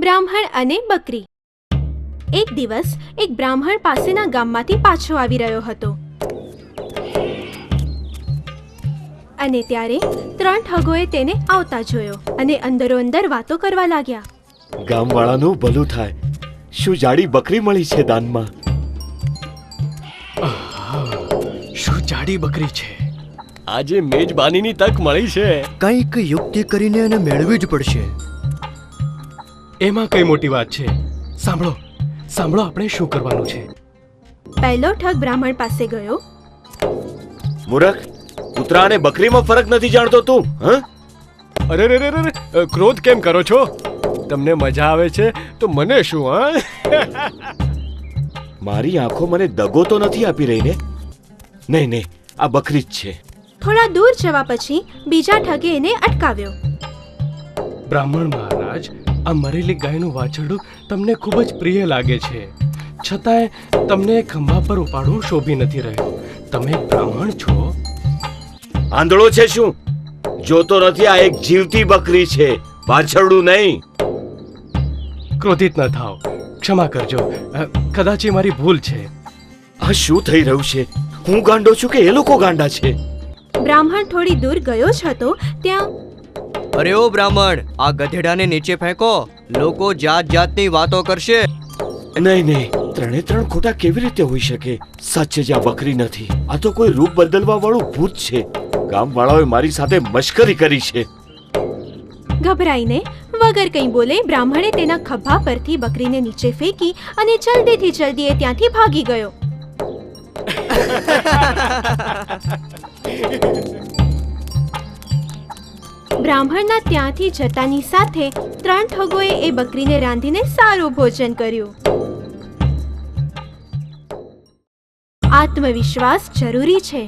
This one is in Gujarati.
બ્રાહ્મણ અને બકરી. એક દિવસ એક બ્રાહ્મણ પાસેના ગામમાંથી પાછો આવી રહ્યો હતો અને ત્યારે 3 ઠગોએ તેને આવતા જોયો અને અંદરો અંદર વાતો કરવા લાગ્યા. ગામવાળાનું ભલું થાય, શું જાડી બકરી મળી છે દાનમાં? શું જાડી બકરી છે? આજે મેજબાનીની તક મળી છે. કંઈક યુક્તિ કરીને એને મેળવી જ પડશે. એમાં કઈ મોટી વાત છે? સાંભળો સાંભળો, આપણે શું કરવાનું છે? પહેલો ઠગ બ્રાહ્મણ પાસે ગયો. મૂરખ, કૂતરા અને બકરીમાં ફરક નથી જાણતો તું? અરે રે રે રે, ક્રોધ કેમ કરો છો? તમને મજા આવે છે તો મને શું? મારી આંખો મને દગો તો નથી આપી રહી ને? નહીં નહીં, આ બકરી જ છે. થોડા દૂર જવા પછી બીજા ઠગે એને અટકાવ્યો. બ્રાહ્મણ મહારાજ, આ મરેલી ગાયનું વાછરડું તમને ખૂબ જ પ્રિય લાગે છે, છતાંય તમને ખંભા પર ઉપાડવું શોભી નથી રહ્યું. તમે એક બ્રાહ્મણ છો? આંધળો છે શું? જોતો નથી, આ એક જીવતી બકરી છે, વાછરડું નહીં. ક્રોધિત ન થાઓ, ક્ષમા કરજો, કદાચ એ મારી ભૂલ છે. આ શું થઈ રહ્યું છે? હું ગાંડો છું કે એ લોકો ગાંડા છે? બ્રાહ્મણ થોડી દૂર ગયો જ હતો ત્યાં અરે ઓ બ્રાહ્મણ, આ ગધેડાને નીચે ફેંકો, લોકો જાત જાતની વાતો કરશે. નહીં નહીં, 3 3 ખોટા કેવી રીતે હોઈ શકે? સાચે જ આ બકરી નથી, આ તો કોઈ રૂપ બદલવા વાળું ભૂત છે. ગામવાળાઓએ મારી સાથે મશ્કરી કરી છે. ગભરાઈને વગર કંઈ બોલે બ્રાહ્મણે તેના ખભા પરથી બકરીને નીચે ફેંકી અને જલ્દીથી જલ્દી એ ત્યાંથી ભાગી ગયો. બ્રાહ્મણના ત્યાંથી જતાની સાથે 3 ઠગોએ એ બકરીને રાંધીને સારું ભોજન કર્યું. આત્મવિશ્વાસ જરૂરી છે.